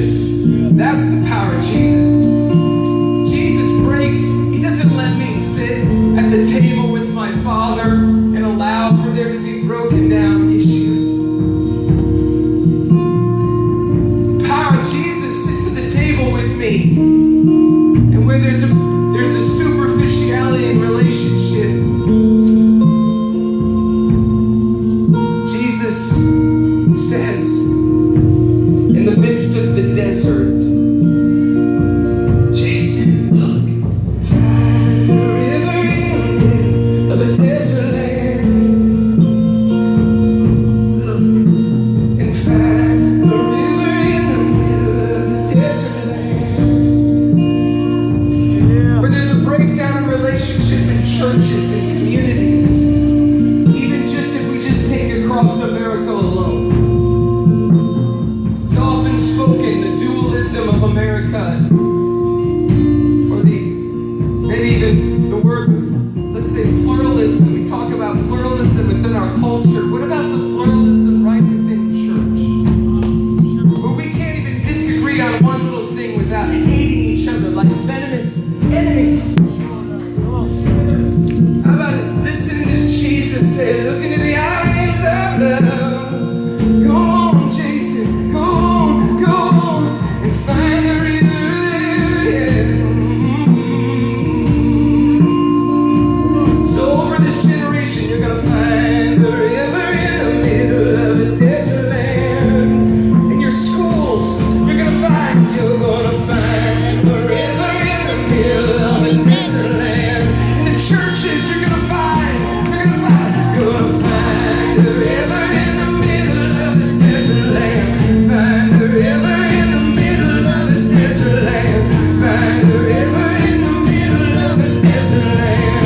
relationships. That's the power of Jesus. Jesus breaks. He doesn't let me sit at the table with my Father and allow for there to be broken down issues. The power of Jesus sits at the table with me. And where there's a superficiality in relationship, Jesus says, in the midst of the desert, Jason, look, find a river in the middle of a desert land. Look and find a river in the middle of a desert land. Where there's a breakdown in relationship in churches and communities, even just if we just take across America alone. It's often spoken, the dualism of America, or maybe even the word, let's say pluralism. We talk about pluralism within our culture. What about the pluralism right within church? Where we can't even disagree on one little thing without hating each other like venomous enemies. How about it? Listening to Jesus say, look into the eyes of love. Go on, Jason, go on, and find the river there, yeah. So over this generation, you're gonna find the river in the middle of a desert land. In your schools, you're gonna find the river in the middle of a desert land. In the churches, you're gonna find the river in the middle of the desert land. Find the river in the middle of the desert land. Find the river in the middle of the desert land.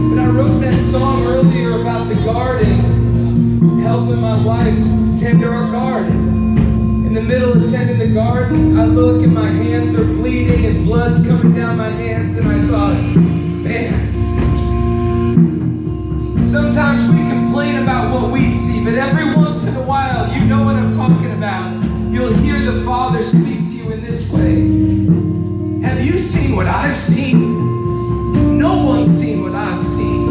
But I wrote that song earlier about the garden, helping my wife tend our garden. In the middle of tending the garden, I look and my hands are bleeding and blood's coming down my hands, and I thought, man, sometimes we complain about what we see, but every once in a while, you know what I'm talking about. You'll hear the Father speak to you in this way. Have you seen what I've seen? No one's seen what I've seen.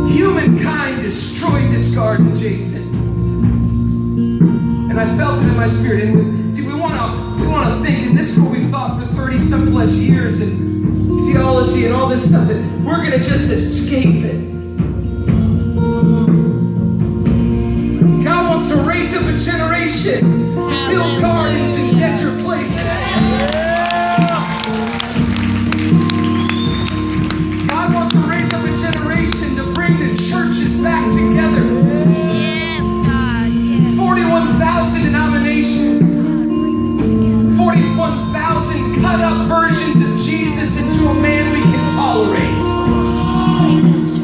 Humankind destroyed this garden, Jason. And I felt it in my spirit. And see, we want to think, and this is what we've thought for 30-some plus years in theology and all this stuff, that we're going to just escape it. God wants to raise up a generation to build gardens in desert places. God wants to raise up a generation to bring the churches back together. Yes, God. Yes. 41,000 denominations, 41,000 cut up versions of Jesus into a man we can tolerate.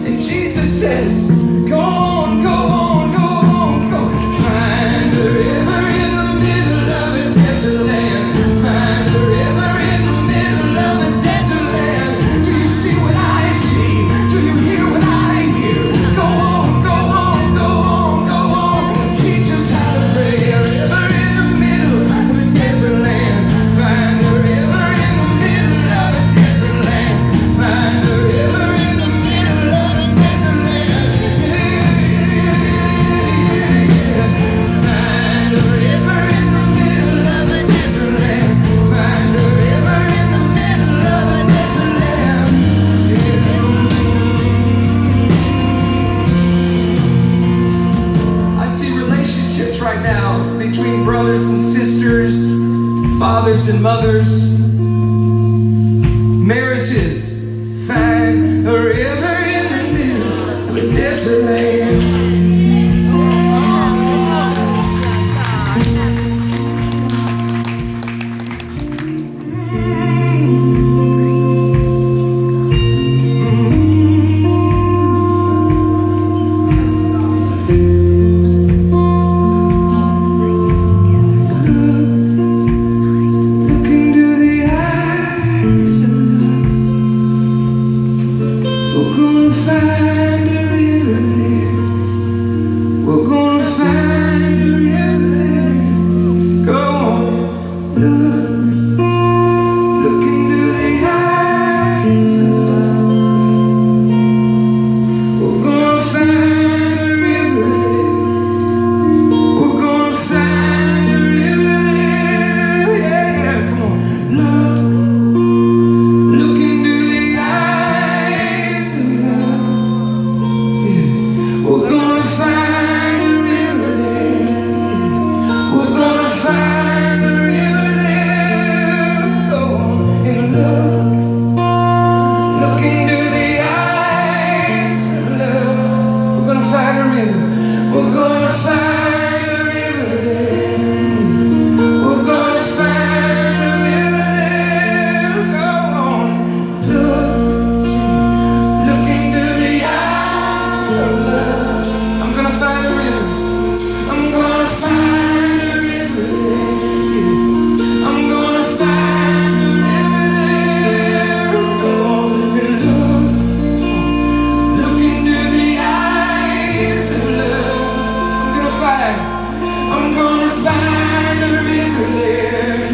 And Jesus says, go on, go on, go on, go. Find the river in the middle of a desert land. Find the river in the middle of a desert land. Do you see what I see? Do you hear what I hear? Go on, go on, go on, go on. Teach us how to pray. A river in the middle of a desert land. Find the river in the middle of a desert land. Find the river in the middle of a desert land. Find the river in the middle of a desert land. Find the river in the middle of a desert land. I see relationships right now between brothers and sisters, fathers and mothers, marriages. Find a river in the middle of a desert land. Look into the eyes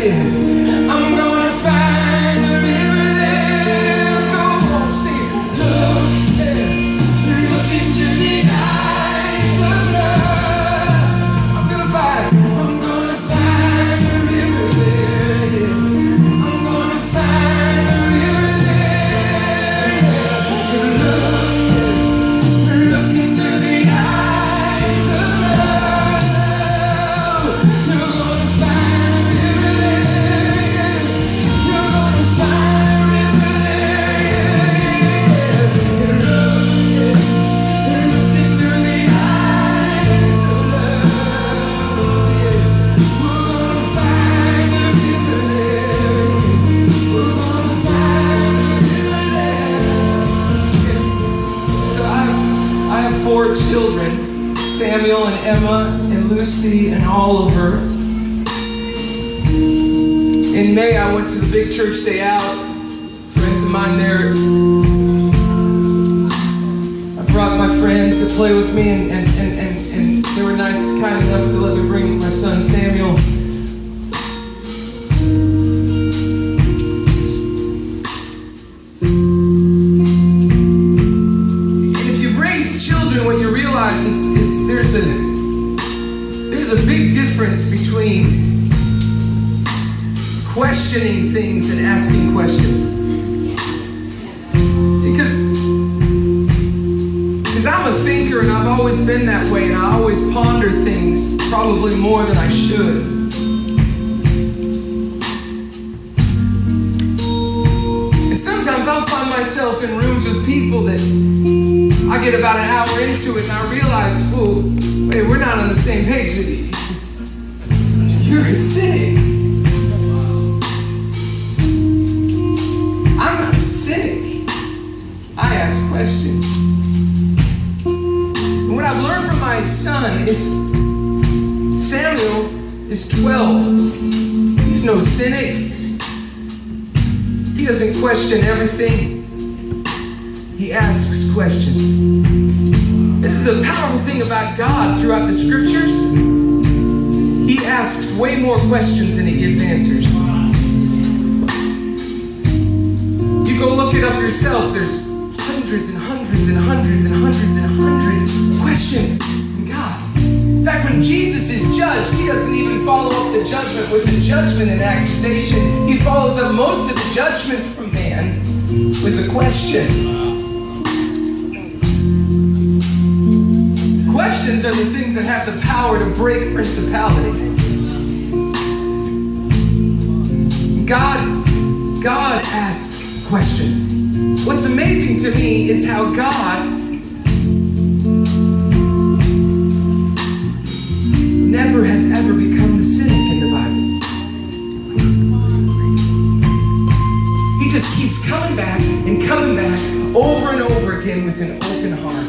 yeah. I'm gonna find the river there. Go on, sing it. Look, yeah. Look into the eyes of love. I'm gonna find the river there, yeah. I'm gonna find the river there, yeah. Look into the eyes of love. You're gonna find the river there, yeah. You're gonna find the river there, yeah. Look into the eyes of love, yeah. We're gonna find the river there, yeah. We're gonna find the river there. So I have 4 children, Samuel and Emma and Lucy and Oliver. In May, I went to the big church day out. Friends of mine there. I brought my friends to play with me, and they were nice, kind enough to let me bring my son Samuel. What you realize is there's a big difference between questioning things and asking questions. See, because I'm a thinker and I've always been that way, and I always ponder things probably more than I should. And sometimes I'll find myself in rooms with people that I get about an hour into it and I realize, whoa, wait, we're not on the same page. You're a cynic. I'm not a cynic. I ask questions. And what I've learned from my son is Samuel is 12. He's no cynic. He doesn't question everything. He asks questions. This is a powerful thing about God throughout the scriptures. He asks way more questions than he gives answers. You go look it up yourself. There's hundreds and hundreds and hundreds and hundreds and hundreds of questions from God. In fact, when Jesus is judged, he doesn't even follow up the judgment with a judgment and accusation. He follows up most of the judgments from man with a question. Questions are the things that have the power to break principalities. God asks questions. What's amazing to me is how God never has ever become the cynic in the Bible. He just keeps coming back over and over again with an open heart.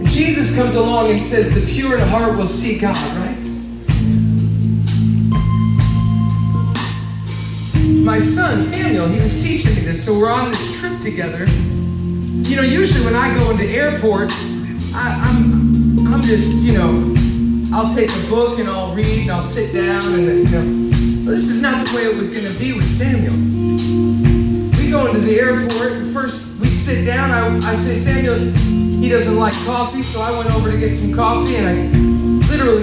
Jesus comes along and says, the pure in heart will see God, right? My son, Samuel, he was teaching me this, so we're on this trip together. You know, usually when I go into airports, I'm just, you know, I'll take a book and I'll read and I'll sit down and, you know. But this is not the way it was going to be with Samuel. We go into the airport, first we sit down, I say, Samuel, he doesn't like coffee, so I went over to get some coffee, and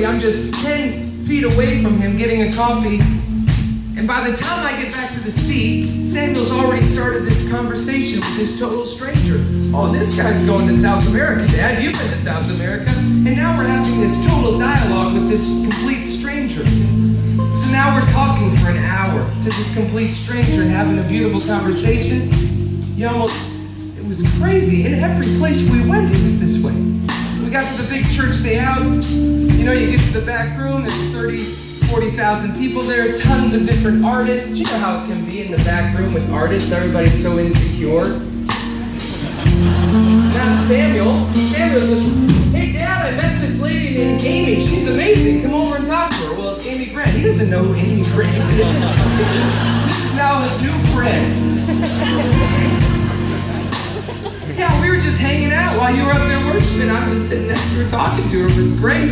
I'm just 10 feet away from him getting a coffee. And by the time I get back to the seat, Samuel's already started this conversation with this total stranger. Oh, this guy's going to South America, Dad. You've been to South America. And now we're having this total dialogue with this complete stranger. So now we're talking for an hour to this complete stranger and having a beautiful conversation. It was crazy. In every place we went, it was this way. We got to the big church day out. You know, you get to the back room, there's 40,000 people there, tons of different artists. You know how it can be in the back room with artists. Everybody's so insecure. Not Samuel. Samuel's just, hey, Dad, I met this lady named Amy. She's amazing. Come over and talk to her. Well, it's Amy Grant. He doesn't know who Amy Grant is. This is now his new friend. Yeah, we were just hanging out while you were up there worshiping. I was sitting next to her talking to her. It was great.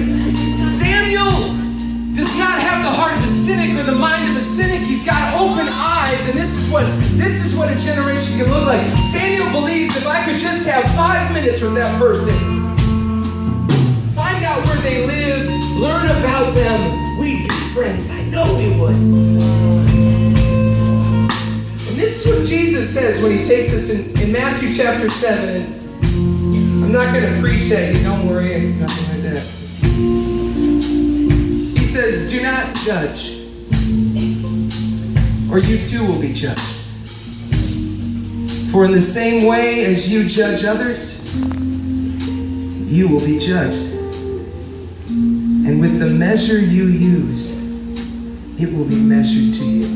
Samuel does not have the heart of a cynic or the mind of a cynic. He's got open eyes, and this is what a generation can look like. Samuel believes if I could just have 5 minutes with that person, find out where they live, learn about them, we'd be friends. I know we would. And this is what Jesus says when he takes us in Matthew chapter 7. And I'm not going to preach at you, don't worry, nothing like that. He says, do not judge, or you too will be judged. For in the same way as you judge others, you will be judged. And with the measure you use, it will be measured to you.